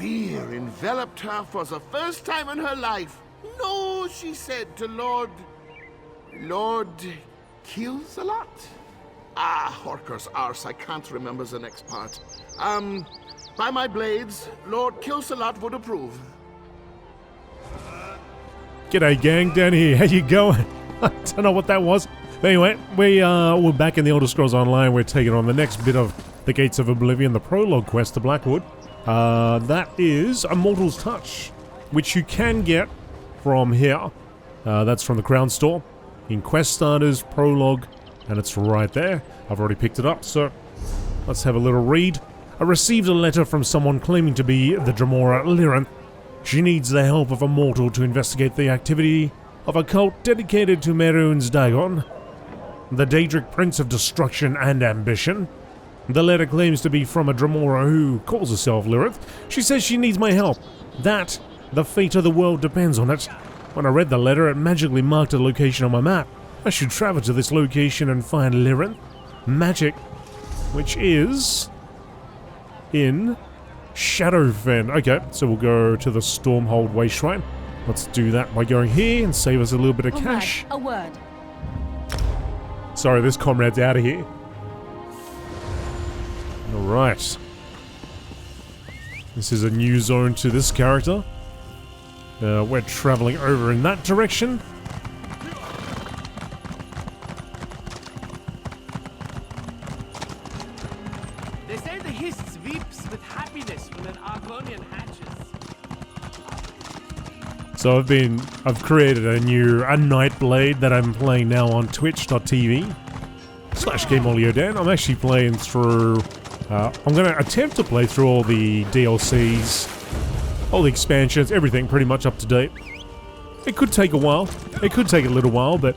Fear enveloped her for the first time in her life. No, she said to Lord kills a lot. Horker's arse, I can't remember the next part. By my blades, Lord Kills-a-lot would approve. G'day gang, down here, how you going? I don't know what that was. But anyway, we're back in the Elder Scrolls Online. We're taking on the next bit of the Gates of Oblivion, the prologue quest to Blackwood. That is A Mortal's Touch, which you can get from here. That's from the Crown Store, in Quest Starters, Prologue, and it's right there. I've already picked it up, so let's have a little read. I received a letter from someone claiming to be the Dremora Lyranth. She needs the help of a mortal to investigate the activity of a cult dedicated to Mehrunes Dagon, the Daedric Prince of Destruction and Ambition. The letter claims to be from a Dremora who calls herself Lyranth. She says she needs my help. That the fate of the world depends on it. When I read the letter, it magically marked a location on my map. I should travel to this location and find Lyranth. Magic, which is in Shadowfen. Okay, so we'll go to the Stormhold Way Shrine. Let's do that by going here and save us a little bit of cash. A word. Sorry, this comrade's out of here. Alright. This is a new zone to this character. We're traveling over in that direction. They say the Hist weeps with happiness when an Argonian hatches. So I've created a Night Blade that I'm playing now on twitch.tv/GameolioDan. I'm actually playing through, I'm going to attempt to play through all the DLCs, all the expansions, everything pretty much up to date. It could take a while, it could take a little while, but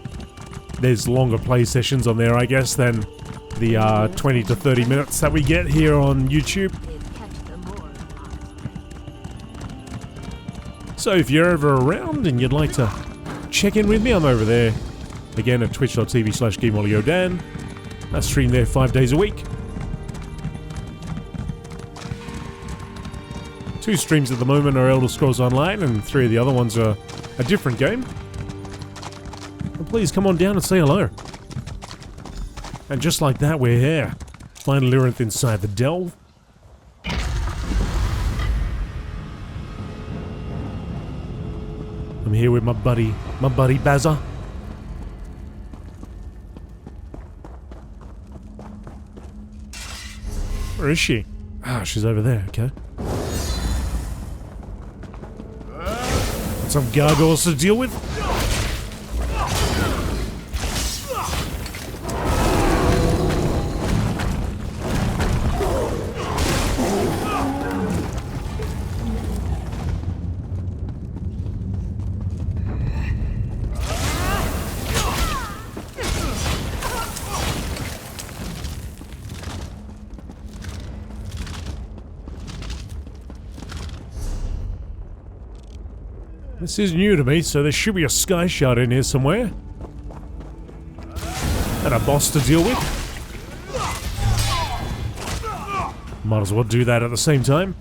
there's longer play sessions on there, I guess, than the 20 to 30 minutes that we get here on YouTube. So if you're ever around and you'd like to check in with me, I'm over there again at twitch.tv/GameolioDan. I stream there 5 days a week. 2 streams at the moment are Elder Scrolls Online, and 3 of the other ones are a different game. And please come on down and say hello. And just like that, we're here. Find Lyranth inside the delve. I'm here with my buddy Bazza. Where is she? Ah, she's over there, okay. Got some gargoyles to deal with. This is new to me, so there should be a sky shard in here somewhere. And a boss to deal with. Might as well do that at the same time.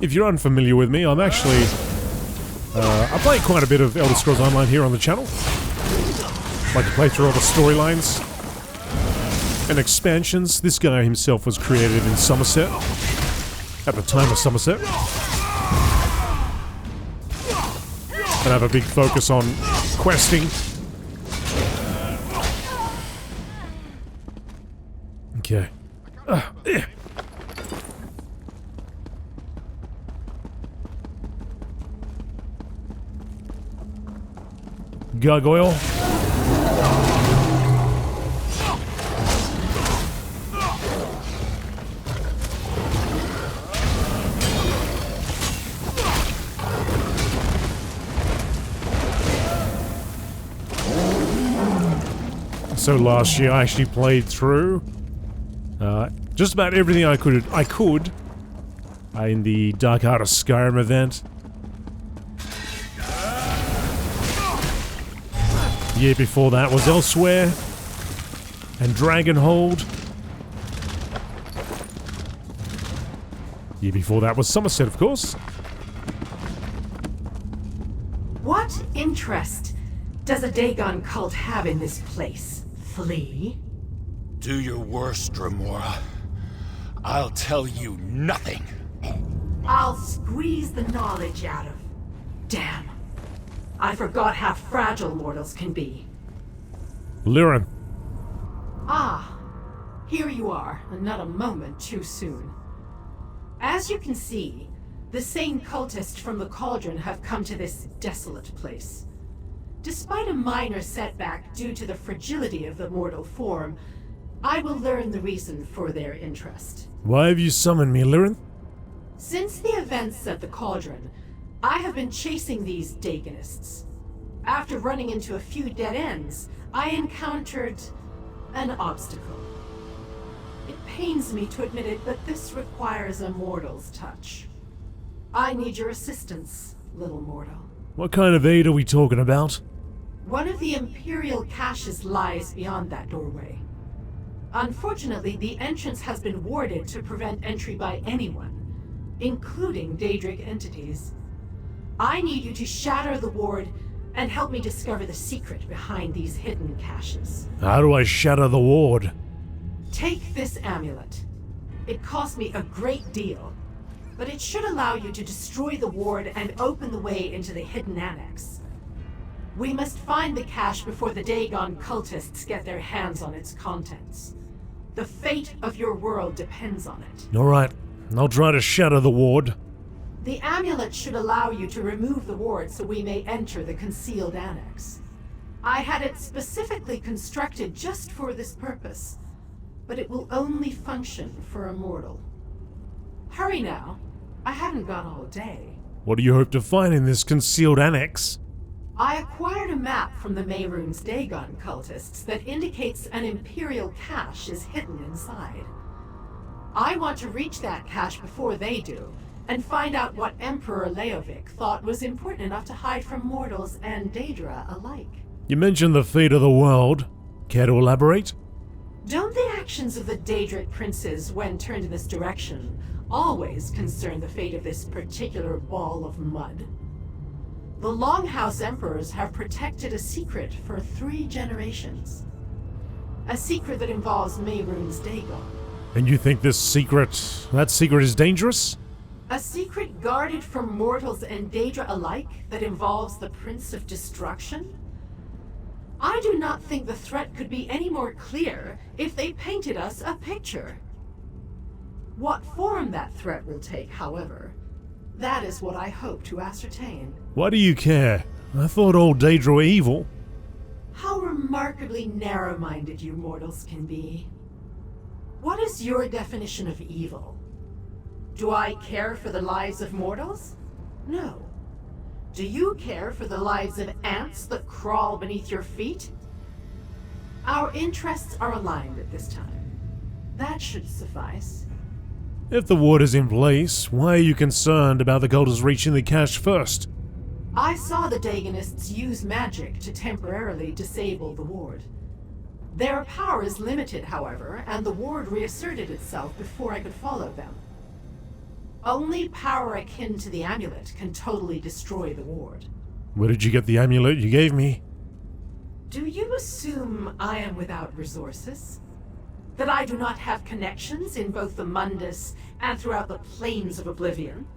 If you're unfamiliar with me, I'm actually... I play quite a bit of Elder Scrolls Online here on the channel. I like to play through all the storylines and expansions. This guy himself was created in Somerset. At the time of Somerset. And have a big focus on questing. Okay. Gargoyle. So last year I actually played through just about everything I could in the Dark Heart of Skyrim event. The year before that was Elsewhere and Dragonhold. Year before that was Somerset, of course. What interest does a Dagon cult have in this place? Flee? Do your worst, Dremora. I'll tell you nothing. I'll squeeze the knowledge out of... Damn. I forgot how fragile mortals can be. Lyranth. Ah, here you are, and not a moment too soon. As you can see, the same cultists from the Cauldron have come to this desolate place. Despite a minor setback due to the fragility of the mortal form, I will learn the reason for their interest. Why have you summoned me, Lyranth? Since the events at the Cauldron, I have been chasing these Dagonists. After running into a few dead ends, I encountered an obstacle. It pains me to admit it, but this requires a mortal's touch. I need your assistance, little mortal. What kind of aid are we talking about? One of the Imperial caches lies beyond that doorway. Unfortunately, the entrance has been warded to prevent entry by anyone, including Daedric entities. I need you to shatter the ward and help me discover the secret behind these hidden caches. How do I shatter the ward? Take this amulet. It cost me a great deal, but it should allow you to destroy the ward and open the way into the hidden annex. We must find the cache before the Dagon cultists get their hands on its contents. The fate of your world depends on it. Alright, I'll try to shatter the ward. The amulet should allow you to remove the ward so we may enter the concealed annex. I had it specifically constructed just for this purpose, but it will only function for a mortal. Hurry now. I haven't got all day. What do you hope to find in this concealed annex? I acquired a map from the Mehrunes Dagon cultists that indicates an Imperial cache is hidden inside. I want to reach that cache before they do, and find out what Emperor Leovic thought was important enough to hide from mortals and Daedra alike. You mentioned the fate of the world. Care to elaborate? Don't the actions of the Daedric princes when turned in this direction always concern the fate of this particular ball of mud? The Longhouse Emperors have protected a secret for 3 generations. A secret that involves Mehrunes Dagon. And you think that secret is dangerous? A secret guarded from mortals and Daedra alike that involves the Prince of Destruction? I do not think the threat could be any more clear if they painted us a picture. What form that threat will take, however, that is what I hope to ascertain. Why do you care? I thought all Daedra were evil. How remarkably narrow-minded you mortals can be. What is your definition of evil? Do I care for the lives of mortals? No. Do you care for the lives of ants that crawl beneath your feet? Our interests are aligned at this time. That should suffice. If the ward is in place, why are you concerned about the cultists reaching the cache first? I saw the Dagonists use magic to temporarily disable the ward. Their power is limited, however, and the ward reasserted itself before I could follow them. Only power akin to the amulet can totally destroy the ward. Where did you get the amulet you gave me? Do you assume I am without resources? That I do not have connections in both the Mundus and throughout the plains of Oblivion?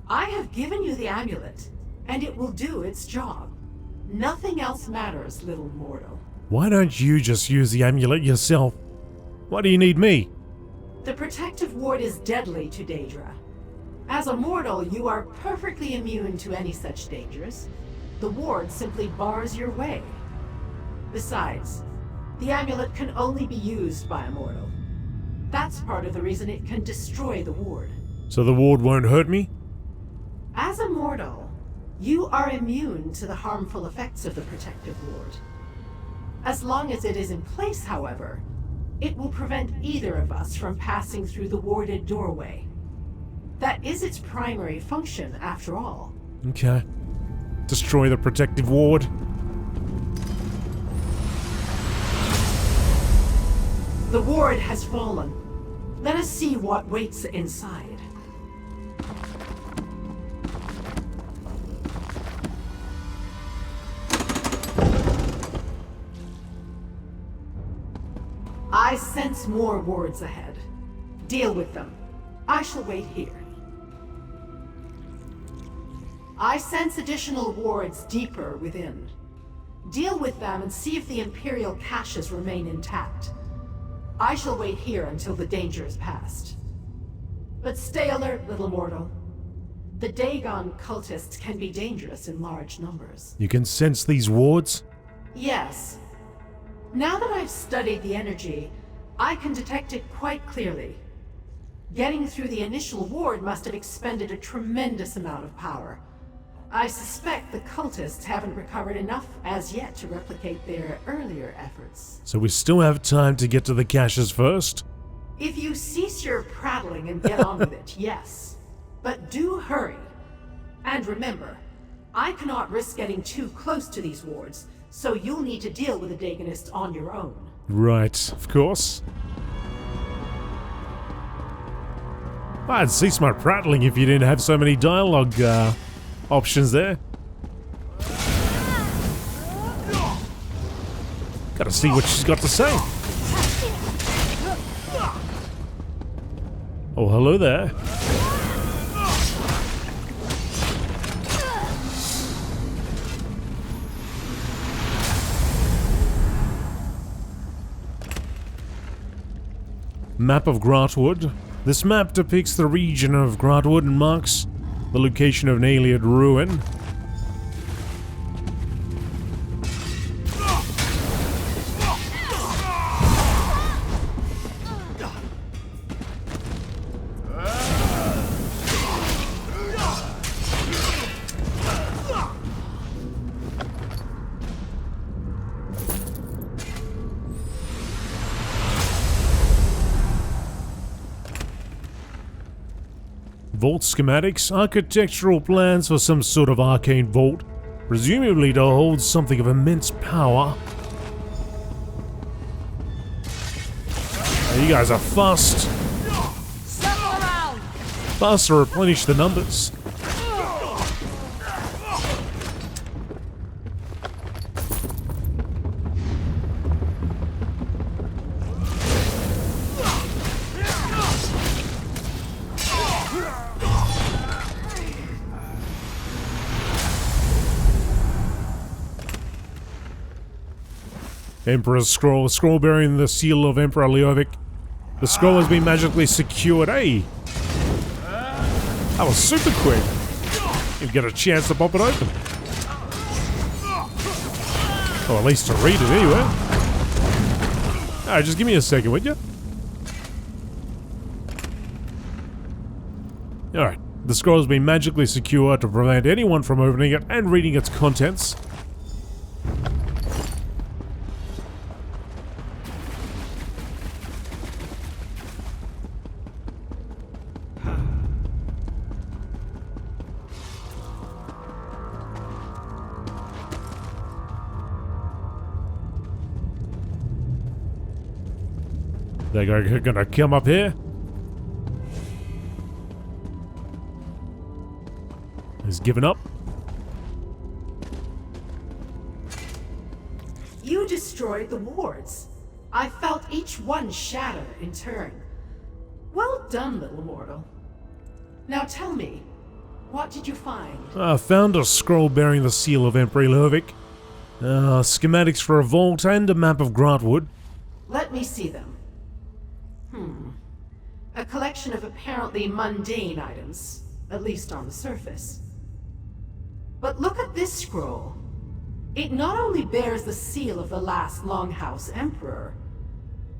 I have given you the amulet, and it will do its job. Nothing else matters, little mortal. Why don't you just use the amulet yourself? Why do you need me? The protective ward is deadly to Daedra. As a mortal, you are perfectly immune to any such dangers. The ward simply bars your way. Besides, the amulet can only be used by a mortal. That's part of the reason it can destroy the ward. So the ward won't hurt me? As a mortal, you are immune to the harmful effects of the protective ward. As long as it is in place, however, it will prevent either of us from passing through the warded doorway. That is its primary function, after all. Okay. Destroy the protective ward. The ward has fallen. Let us see what waits inside. I sense more wards ahead. Deal with them. I shall wait here. I sense additional wards deeper within. Deal with them and see if the Imperial caches remain intact. I shall wait here until the danger is past. But stay alert, little mortal. The Dagon cultists can be dangerous in large numbers. You can sense these wards? Yes. Now that I've studied the energy, I can detect it quite clearly. Getting through the initial ward must have expended a tremendous amount of power. I suspect the cultists haven't recovered enough as yet to replicate their earlier efforts. So we still have time to get to the caches first? If you cease your prattling and get on with it, yes. But do hurry. And remember, I cannot risk getting too close to these wards, so you'll need to deal with the Dagonists on your own. Right, of course. I'd cease my prattling if you didn't have so many dialogue options there. Gotta see what she's got to say. Oh, hello there. Map of Grotwood. This map depicts the region of Grotwood and marks the location of an alien ruin. Vault schematics, architectural plans for some sort of arcane vault, presumably to hold something of immense power. You guys are fast. Fast to replenish the numbers. Emperor's Scroll. A scroll bearing the seal of Emperor Lyranth. The scroll has been magically secured. Hey! That was super quick. You get a chance to pop it open. Or at least to read it anyway. Alright, just give me a second, would you? Alright. The scroll has been magically secured to prevent anyone from opening it and reading its contents. They're gonna come up here. He's given up. You destroyed the wards. I felt each one shatter in turn. Well done, little mortal. Now tell me, what did you find? I found a scroll bearing the seal of Emperor Lyranth. Schematics for a vault and a map of Grotwood. Let me see them. A collection of apparently mundane items, at least on the surface. But look at this scroll. It not only bears the seal of the last Longhouse Emperor,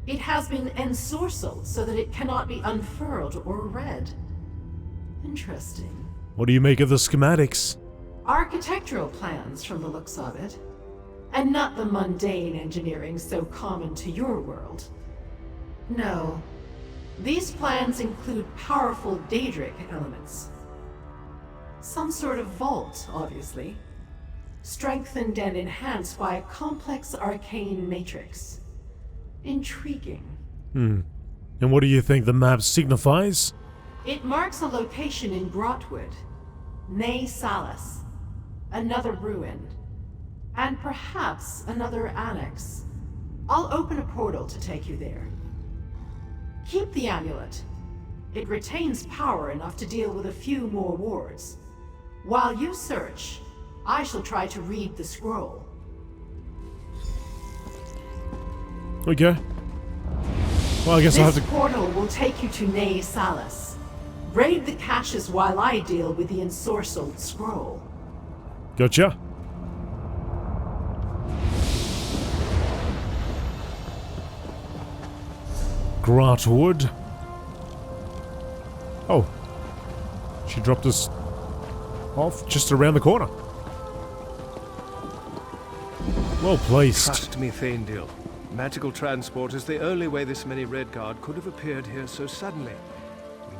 it has been ensorcelled so that it cannot be unfurled or read. Interesting. What do you make of the schematics? Architectural plans from the looks of it, and not the mundane engineering so common to your world. No. These plans include powerful Daedric elements. Some sort of vault, obviously. Strengthened and enhanced by a complex arcane matrix. Intriguing. And what do you think the map signifies? It marks a location in Grotwood, Ne Salas, another ruin, and perhaps another annex. I'll open a portal to take you there. Keep the amulet. It retains power enough to deal with a few more wards. While you search, I shall try to read the scroll. Okay. Well, I guess I'll have This to... portal will take you to Ne Salas. Raid the caches while I deal with the ensorcelled scroll. Gotcha. Grotwood. Oh. She dropped us off just around the corner. Well placed. Trust me, Faendil. Magical transport is the only way this many Redguard could have appeared here so suddenly.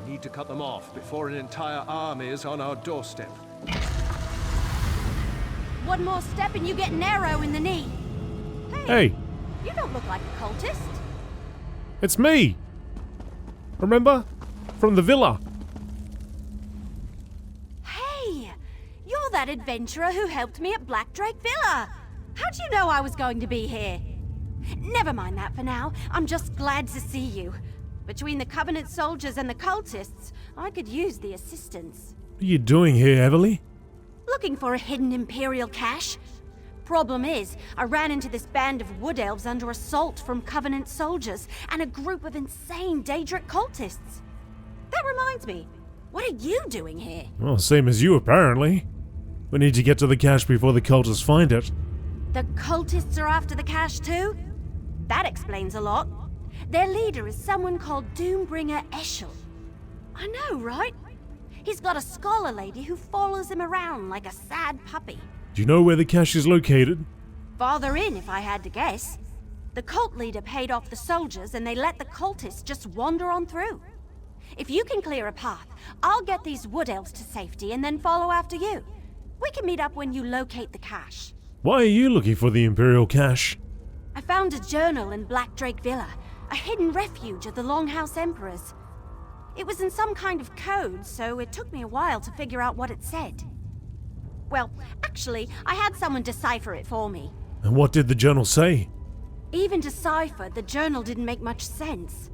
We need to cut them off before an entire army is on our doorstep. One more step and you get an arrow in the knee. Hey, You don't look like a cultist. it's me. Remember? From the villa. Hey, you're that adventurer who helped me at Blackdrake Villa. How'd you know I was going to be here? Never mind that for now. I'm just glad to see you. Between the Covenant soldiers and the cultists, I could use the assistance. What are you doing here, Eveli? Looking for a hidden Imperial cache? Problem is, I ran into this band of wood elves under assault from Covenant soldiers and a group of insane Daedric cultists. That reminds me, what are you doing here? Well, same as you, apparently. We need to get to the cache before the cultists find it. The cultists are after the cache too? That explains a lot. Their leader is someone called Doombringer Eshel. I know, right? He's got a scholar lady who follows him around like a sad puppy. Do you know where the cache is located? Farther in, if I had to guess. The cult leader paid off the soldiers and they let the cultists just wander on through. If you can clear a path, I'll get these wood elves to safety and then follow after you. We can meet up when you locate the cache. Why are you looking for the Imperial cache? I found a journal in Blackdrake Villa, a hidden refuge of the Longhouse Emperors. It was in some kind of code, so it took me a while to figure out what it said. Well, actually, I had someone decipher it for me. And what did the journal say? Even deciphered, the journal didn't make much sense.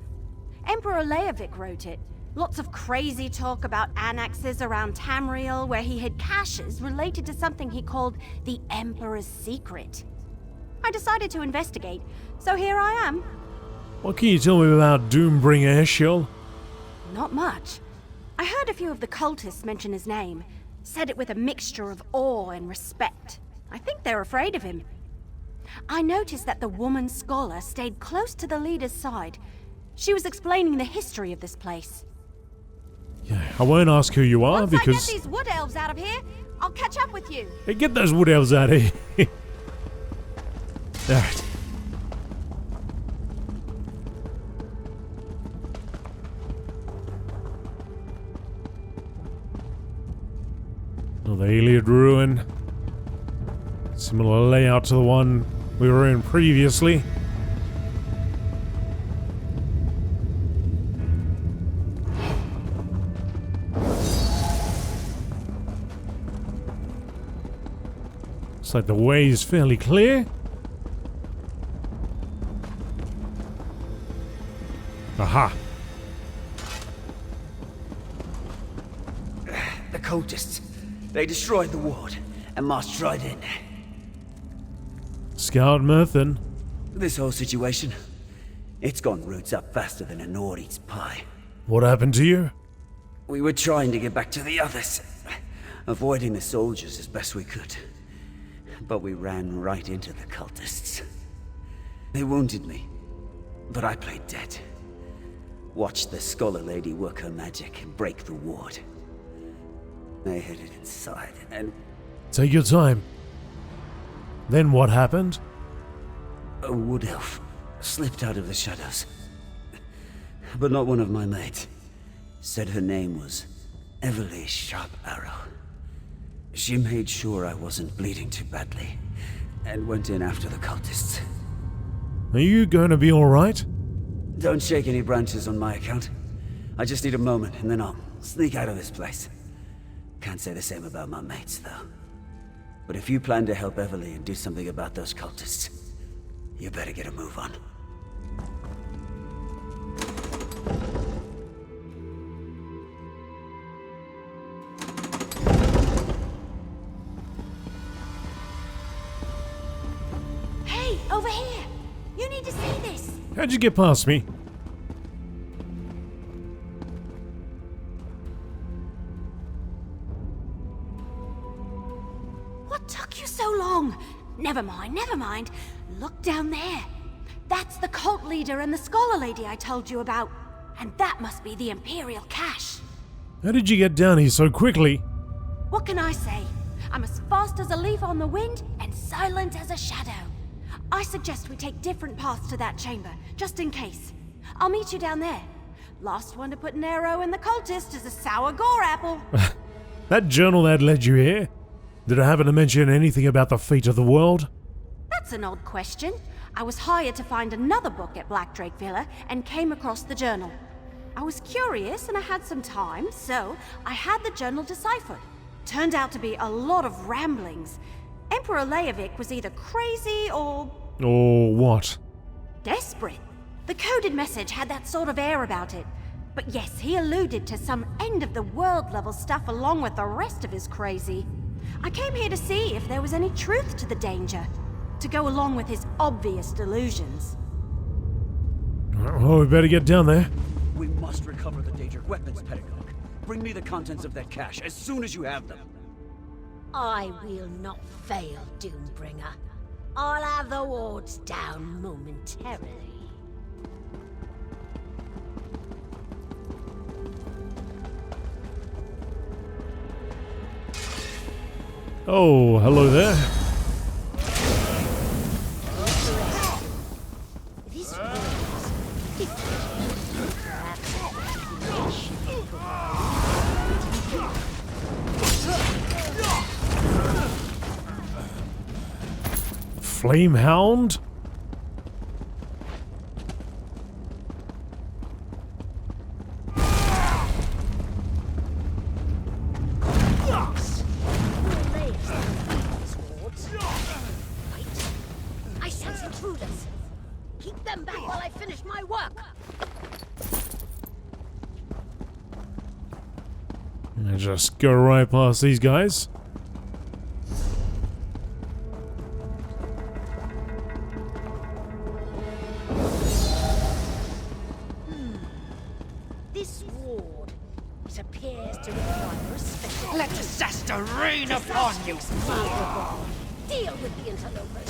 Emperor Leovic wrote it. Lots of crazy talk about annexes around Tamriel where he hid caches related to something he called the Emperor's Secret. I decided to investigate, so here I am. What can you tell me about Doombringer Eshel? Not much. I heard a few of the cultists mention his name. Said it with a mixture of awe and respect. I think they're afraid of him. I noticed that the woman scholar stayed close to the leader's side. She was explaining the history of this place. Yeah, I won't ask who you are Once because... I get these wood elves out of here, I'll catch up with you. Hey, get those wood elves out of here. Alright. Oh, the Iliad ruin. Similar layout to the one we were in previously. Looks like the way is fairly clear. Aha. The cultists. They destroyed the ward and marched right in. Scout Merthin. This whole situation, it's gone roots up faster than a Nord eats pie. What happened to you? We were trying to get back to the others, avoiding the soldiers as best we could. But we ran right into the cultists. They wounded me, but I played dead. Watched the scholar lady work her magic and break the ward. I headed inside and... Take your time. Then what happened? a wood elf slipped out of the shadows. But not one of my mates. Said her name was Eveli Sharp Arrow. She made sure I wasn't bleeding too badly, and went in after the cultists. Are you going to be alright? Don't shake any branches on my account. I just need a moment, and then I'll sneak out of this place. Can't say the same about my mates, though. But if you plan to help Eveli and do something about those cultists, you better get a move on. Hey, over here! You need to see this! How'd you get past me? What took you so long? Never mind, never mind. Look down there. That's the cult leader and the scholar lady I told you about. And that must be the Imperial cache. How did you get down here so quickly? What can I say? I'm as fast as a leaf on the wind and silent as a shadow. I suggest we take different paths to that chamber, just in case. I'll meet you down there. Last one to put an arrow in the cultist is a sour gore apple. That journal that led you here? Did it happen to mention anything about the fate of the world? That's an odd question. I was hired to find another book at Blackdrake Villa and came across the journal. I was curious and I had some time, so I had the journal deciphered. Turned out to be a lot of ramblings. Emperor Lyranth was either crazy or what? desperate. The coded message had that sort of air about it. But yes, he alluded to some end-of-the-world level stuff along with the rest of his crazy. I came here to see if there was any truth to the danger, to go along with his obvious delusions. Oh, we better get down there. We must recover the Daedric weapons, Pedagogue. Bring me the contents of that cache as soon as you have them. I will not fail, Doombringer. I'll have the wards down momentarily. Oh, hello there. This Flamehound? I sense intruders. Keep them back while I finish my work. I just go right past these guys. This ward, it appears to require a special. Let disaster rain upon you! Deal with the interlopers.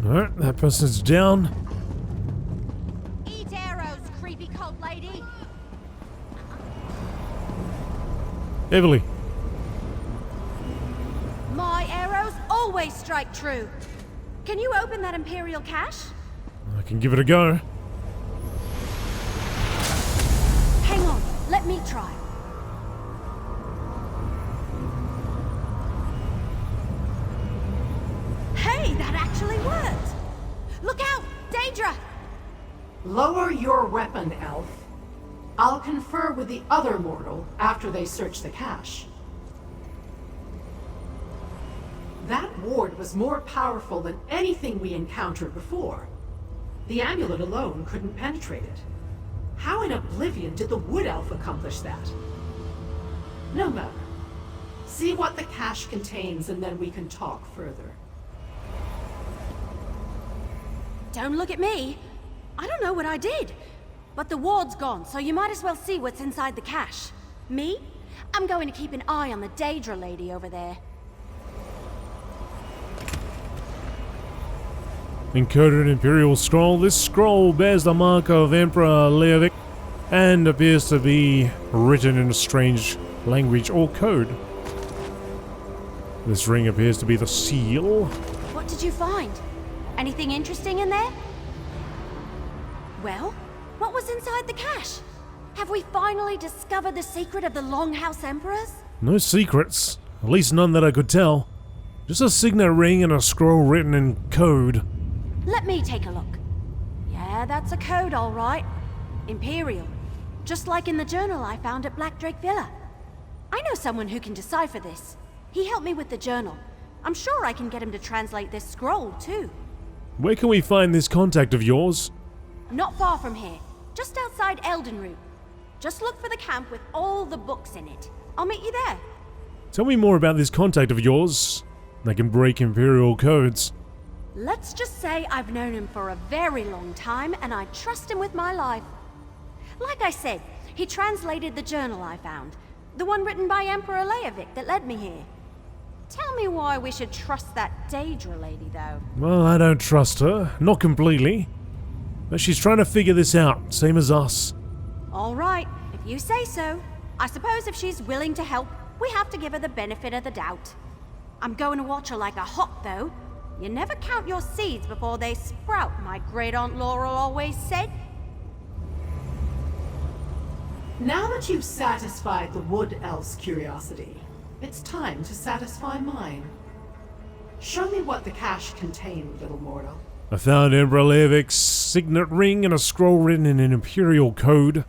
Alright, that person's down. Eat arrows, creepy cult lady. Eveli. My arrows always strike true. Can you open that Imperial cache? I can give it a go. Hang on, let me try. Hey, that actually worked! Look out, Daedra! Lower your weapon, Elf. I'll confer with the other mortal after they search the cache. That ward was more powerful than anything we encountered before. The amulet alone couldn't penetrate it. How in Oblivion did the Wood Elf accomplish that? No matter. See what the cache contains and then we can talk further. Don't look at me. I don't know what I did. But the ward's gone, so you might as well see what's inside the cache. Me? I'm going to keep an eye on the Daedra lady over there. Encoded Imperial Scroll. This scroll bears the mark of Emperor Lyranth and appears to be written in a strange language or code. This ring appears to be the seal. What did you find? Anything interesting in there? Well, What was inside the cache? Have we finally discovered the secret of the Longhouse Emperors? No secrets. At least none that I could tell. Just a signet ring and a scroll written in code. Let me take a look. Yeah, that's a code, all right. Imperial. Just like in the journal I found at Blackdrake Villa. I know someone who can decipher this. He helped me with the journal. I'm sure I can get him to translate this scroll, too. Where can we find this contact of yours? Not far from here. Just outside Eldenroot. Just look for the camp with all the books in it. I'll meet you there. Tell me more about this contact of yours. They can break Imperial codes. Let's just say I've known him for a very long time and I trust him with my life. Like I said, he translated the journal I found. The one written by Emperor Leovic that led me here. Tell me why we should trust that Daedra lady, though. Well, I don't trust her. Not completely. But she's trying to figure this out, same as us. All right, if you say so. I suppose if she's willing to help, we have to give her the benefit of the doubt. I'm going to watch her like a hawk, though. You never count your seeds before they sprout, my great-aunt Laurel always said. Now that you've satisfied the Wood Elf's curiosity, it's time to satisfy mine. Show me what the cache contained, little mortal. I found Emperor Leovic's signet ring and a scroll written in an Imperial code.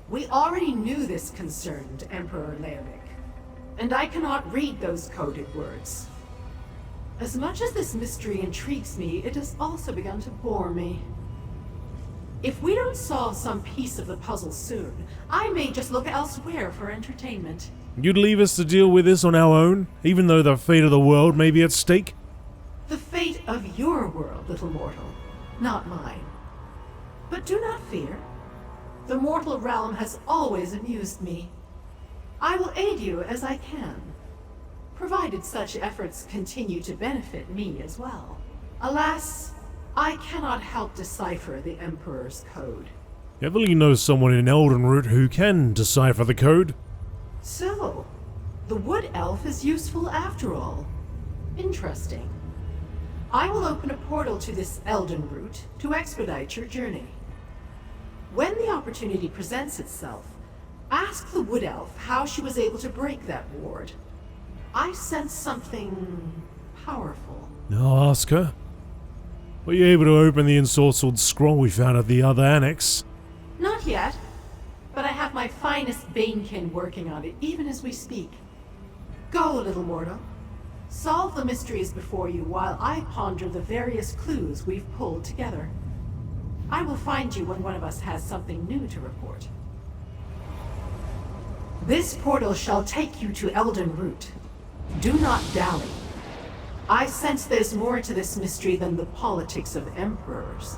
We already knew this concerned Emperor Leovic, and I cannot read those coded words. As much as this mystery intrigues me, it has also begun to bore me. If we don't solve some piece of the puzzle soon, I may just look elsewhere for entertainment. You'd leave us to deal with this on our own, even though the fate of the world may be at stake? The fate of your world, little mortal, not mine. But do not fear. The mortal realm has always amused me. I will aid you as I can, provided such efforts continue to benefit me as well. Alas, I cannot help decipher the Emperor's code. Eveli knows someone in Eldenroot who can decipher the code. So, the Wood Elf is useful after all. Interesting. I will open a portal to this Eldenroot to expedite your journey. When the opportunity presents itself, ask the Wood Elf how she was able to break that ward. I sense something powerful. I'll ask her. Were you able to open the ensorcelled scroll we found at the other annex? Not yet, but I have my finest Banekin working on it even as we speak. Go, little mortal. Solve the mysteries before you while I ponder the various clues we've pulled together. I will find you when one of us has something new to report. This portal shall take you to Eldenroot. Do not dally. I sense there's more to this mystery than the politics of emperors.